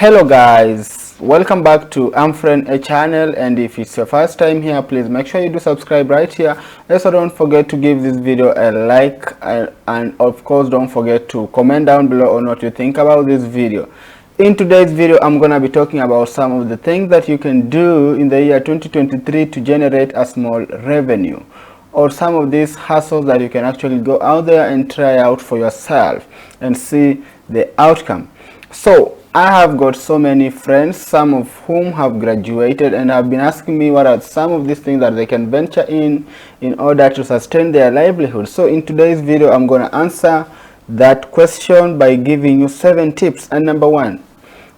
Hello guys, welcome back to Amfriend a channel, and if it's your first time here, please make sure you do subscribe right here. Also don't forget to give this video a like, and of course don't forget to comment down below on what you think about this video. In today's video, I'm gonna be talking about some of the things that you can do in the year 2023 to generate a small revenue, or some of these hustles that you can actually go out there and try out for yourself and see the outcome. So I have got so many friends, some of whom have graduated and have been asking me what are some of these things that they can venture in order to sustain their livelihood. So in today's video, I'm going to answer that question by giving you 7 tips. And number 1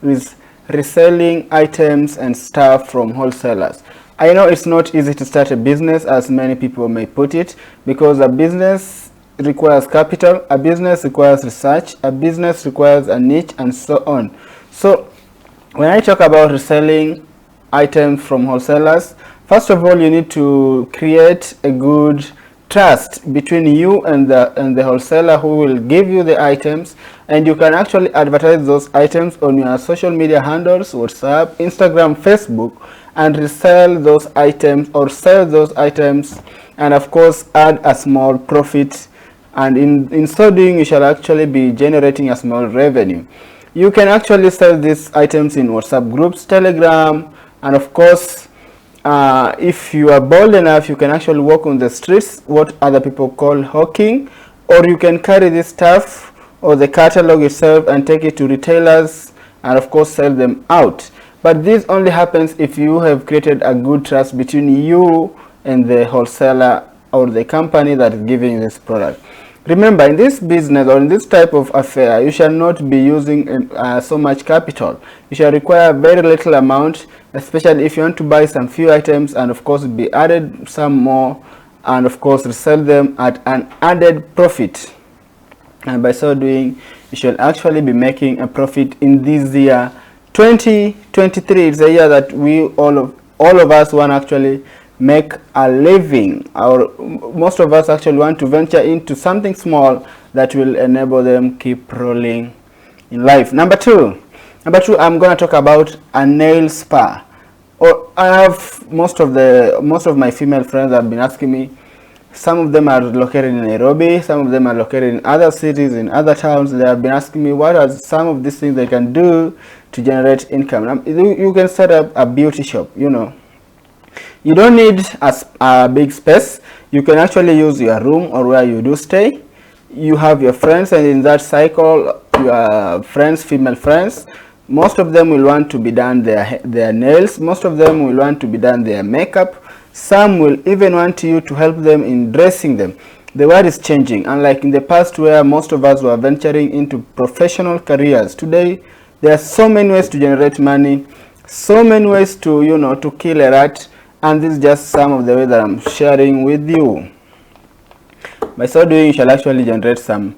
is reselling items and stuff from wholesalers. I know it's not easy to start a business, as many people may put it, because a business requires capital, a business requires research, a business requires a niche, and so on. So when I talk about reselling items from wholesalers, first of all, you need to create a good trust between you and the wholesaler who will give you the items, and you can actually advertise those items on your social media handles, WhatsApp, Instagram, Facebook, and resell those items or sell those items, and of course add a small profit. And in so doing, you shall actually be generating a small revenue. You can actually sell these items in WhatsApp groups, Telegram, and of course, if you are bold enough, you can actually walk on the streets, what other people call hawking, or you can carry this stuff or the catalog itself and take it to retailers and of course sell them out. But this only happens if you have created a good trust between you and the wholesaler or the company that is giving you this product. Remember, in this business or in this type of affair, you shall not be using so much capital. You shall require very little amount, especially if you want to buy some few items and of course be added some more, and of course resell them at an added profit. And by so doing, you shall actually be making a profit in this year 2023. It's a year that we all of us want actually make a living, or most of us actually want to venture into something small that will enable them keep rolling in life. Number two, I'm going to talk about a nail spa. Or I have most of my female friends have been asking me. Some of them are located in Nairobi, some of them are located in other cities, in other towns. They have been asking me what are some of these things they can do to generate income. Now, you can set up a beauty shop, you know. You don't need a big space. You can actually use your room or where you do stay. You have your friends, and in that cycle, your friends, female friends, most of them will want to be done their nails. Most of them will want to be done their makeup. Some will even want you to help them in dressing them. The world is changing. Unlike in the past where most of us were venturing into professional careers, today there are so many ways to generate money, so many ways to, you know, to kill a rat. And this is just some of the ways that I'm sharing with you. By so doing, you shall actually generate some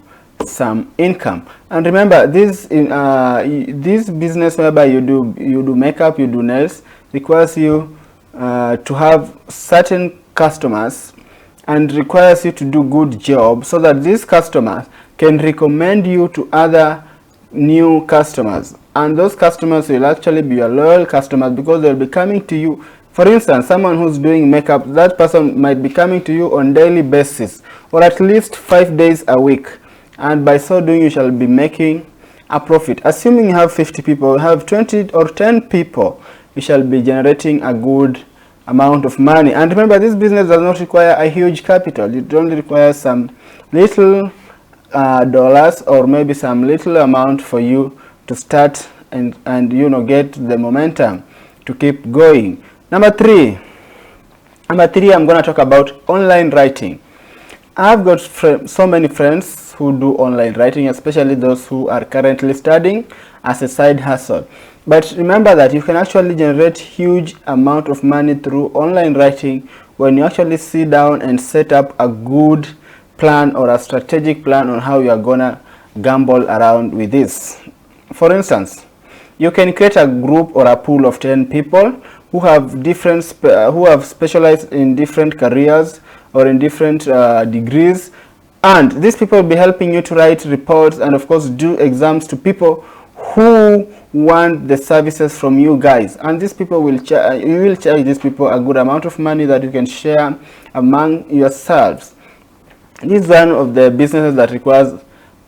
income. And remember, this business whereby you do makeup, you do nails, requires you to have certain customers, and requires you to do good job so that these customers can recommend you to other new customers, and those customers will actually be your loyal customers because they'll be coming to you. For instance, someone who's doing makeup, that person might be coming to you on daily basis or at least 5 days a week, and by so doing you shall be making a profit. Assuming you have 50 people, you have 20 or 10 people, you shall be generating a good amount of money. And remember, this business does not require a huge capital. It only requires some little dollars or maybe some little amount for you to start and you know, get the momentum to keep going. Number three, I'm going to talk about online writing. I've got so many friends who do online writing, especially those who are currently studying as a side hustle. But remember that you can actually generate huge amount of money through online writing when you actually sit down and set up a good plan or a strategic plan on how you are gonna gamble around with this. For instance, you can create a group or a pool of 10 people who have specialized in different careers or in different degrees, and these people will be helping you to write reports and of course do exams to people who want the services from you guys, and these people will you will charge these people a good amount of money that you can share among yourselves. This is one of the businesses that requires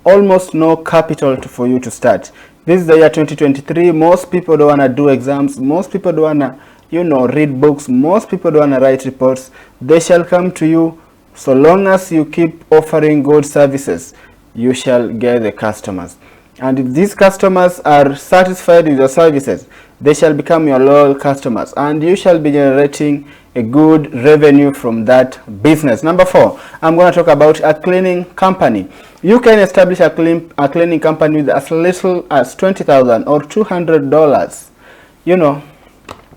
almost no capital for you to start. This is the year 2023. Most people don't want to do exams. Most people don't want to, read books. Most people don't want to write reports. They shall come to you. So long as you keep offering good services, you shall get the customers. And if these customers are satisfied with your services, they shall become your loyal customers, and you shall be generating a good revenue from that business. Number 4, I'm going to talk about a cleaning company. You can establish a cleaning company with as little as $20,000 or $200.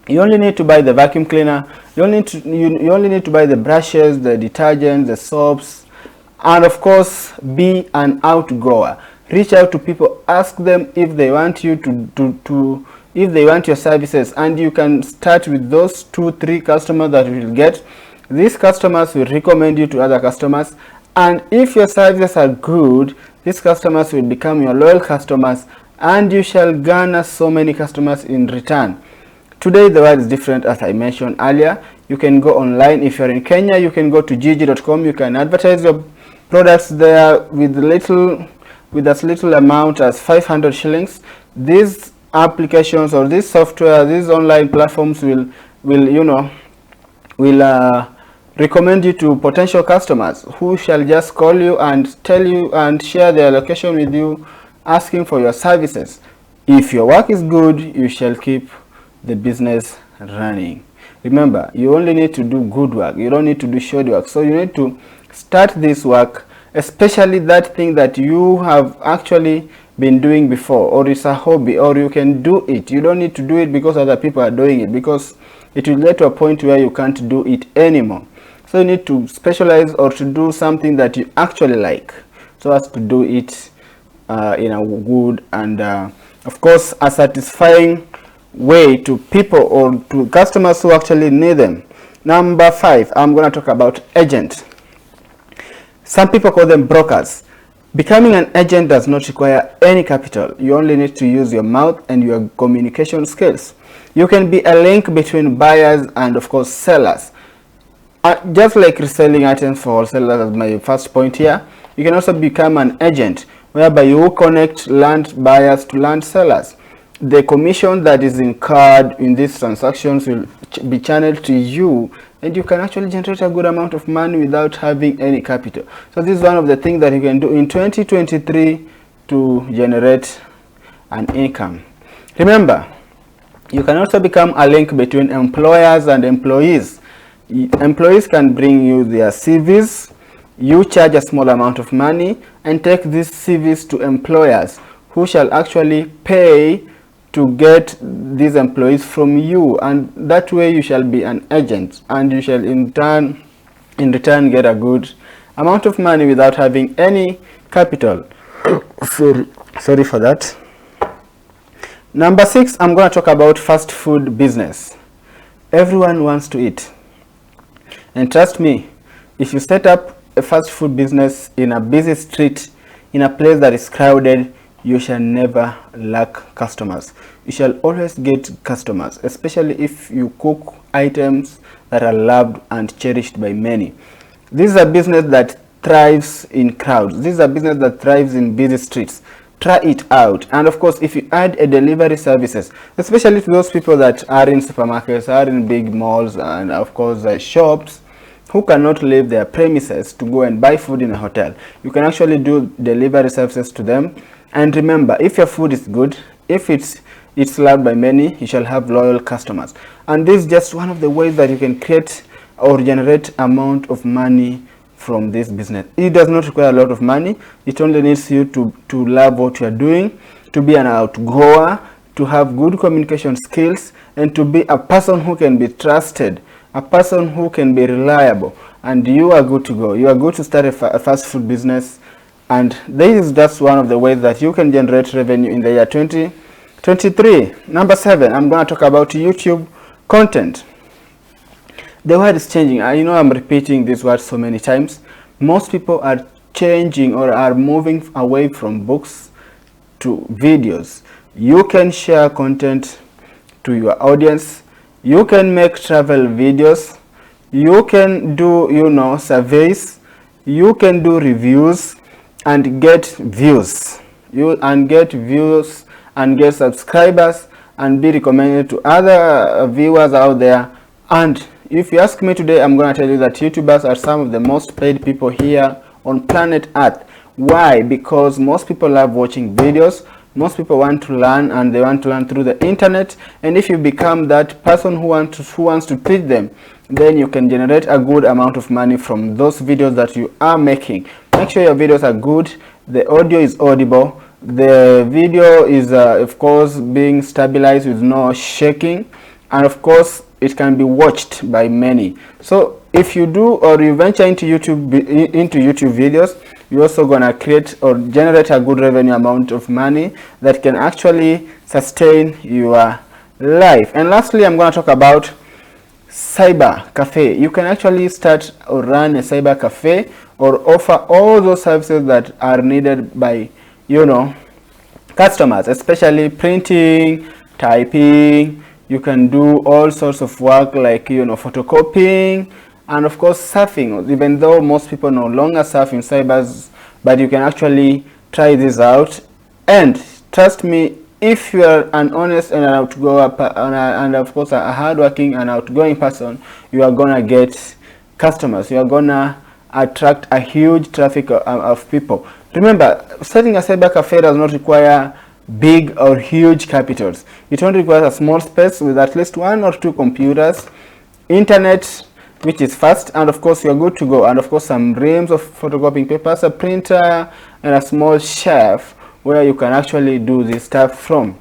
You only need to buy the vacuum cleaner. You only need to buy the brushes, the detergents, the soaps, and of course, be an outgoer. Reach out to people, ask them if they want you if they want your services, and you can start with those 2-3 customers that you will get. These customers will recommend you to other customers, and if your services are good, these customers will become your loyal customers, and you shall garner so many customers in return. Today the world is different, as I mentioned earlier. You can go online. If you're in Kenya, you can go to gigi.com. You can advertise your products there with as little amount as 500 shillings. These applications or this software, these online platforms will recommend you to potential customers who shall just call you and tell you and share their location with you, asking for your services. If your work is good, you shall keep the business running. Remember, you only need to do good work. You don't need to do shoddy work. So you need to start this work, especially that thing that you have actually been doing before, or it's a hobby, or you can do it. You don't need to do it because other people are doing it, because it will get to a point where you can't do it anymore. So you need to specialize or to do something that you actually like, so as to do it in a good and of course a satisfying way to people or to customers who actually need them. Number 5, I'm going to talk about agent. Some people call them brokers. Becoming an agent does not require any capital. You only need to use your mouth and your communication skills. You can be a link between buyers and of course sellers. Just like reselling items for wholesalers, as my first point here, you can also become an agent, whereby you connect land buyers to land sellers. The commission that is incurred in these transactions will be channeled to you, and you can actually generate a good amount of money without having any capital. So this is one of the things that you can do in 2023 to generate an income. Remember, you can also become a link between employers and employees. Employees can bring you their CVs. You charge a small amount of money and take these CVs to employers, who shall actually pay to get these employees from you, and that way you shall be an agent, and you shall in return get a good amount of money without having any capital. Sorry for that. Number 6, I'm going to talk about fast food business. Everyone wants to eat, and trust me, if you set up a fast food business in a busy street, in a place that is crowded, you shall never lack customers. You shall always get customers, especially if you cook items that are loved and cherished by many. This is a business that thrives in crowds. This is a business that thrives in busy streets. Try it out. And of course, if you add a delivery services, especially to those people that are in supermarkets, are in big malls, and of course shops, who cannot leave their premises to go and buy food in a hotel, you can actually do delivery services to them. And remember, if your food is good, if it's loved by many, you shall have loyal customers. And this is just one of the ways that you can create or generate amount of money from this business. It does not require a lot of money. It only needs you to love what you are doing, to be an outgoer, to have good communication skills, and to be a person who can be trusted, a person who can be reliable, and you are good to go. You are good to start a fast food business. And this is just one of the ways that you can generate revenue in the year 2023. Number 7, I'm going to talk about YouTube content. The word is changing. I'm repeating this word so many times. Most people are changing or are moving away from books to videos. You can share content to your audience. You can make travel videos. You can do, surveys. You can do reviews and get views. And get subscribers and be recommended to other viewers out there. And if you ask me today, I'm going to tell you that YouTubers are some of the most paid people here on planet Earth. Why? Because most people love watching videos. Most people want to learn, and they want to learn through the internet. And if you become that person who wants to teach them, then you can generate a good amount of money from those videos that you are making. Make sure your videos are good, the audio is audible, the video is of course being stabilized with no shaking, and of course it can be watched by many. So if you do, or you venture into YouTube videos, you're also gonna create or generate a good revenue amount of money that can actually sustain your life. And lastly, I'm going to talk about cyber cafe. You can actually start or run a cyber cafe or offer all those services that are needed by customers, especially printing, typing. You can do all sorts of work like photocopying, and of course surfing, even though most people no longer surf in cybers, but you can actually try this out. And trust me, if you are an honest and an outgoing and of course a hardworking and outgoing person, you are gonna get customers. You are gonna attract a huge traffic of people. Remember, starting a cyber cafe does not require big or huge capitals. It only requires a small space with at least 1 or 2 computers, internet which is fast, and of course you're good to go, and of course some reams of photocopying papers, a printer, and a small shelf where you can actually do this stuff from.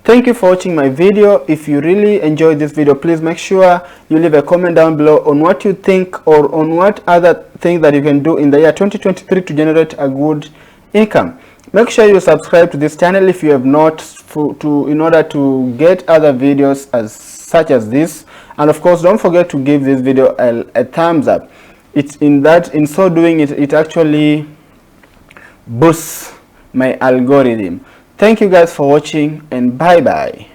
Thank you for watching my video. If you really enjoyed this video, please make sure you leave a comment down below on what you think, or on what other things that you can do in the year 2023 to generate a good income. Make sure you subscribe to this channel if you have not, in order to get other videos such as this. And of course, don't forget to give this video a thumbs up. In so doing, it actually boosts my algorithm. Thank you guys for watching, and bye bye.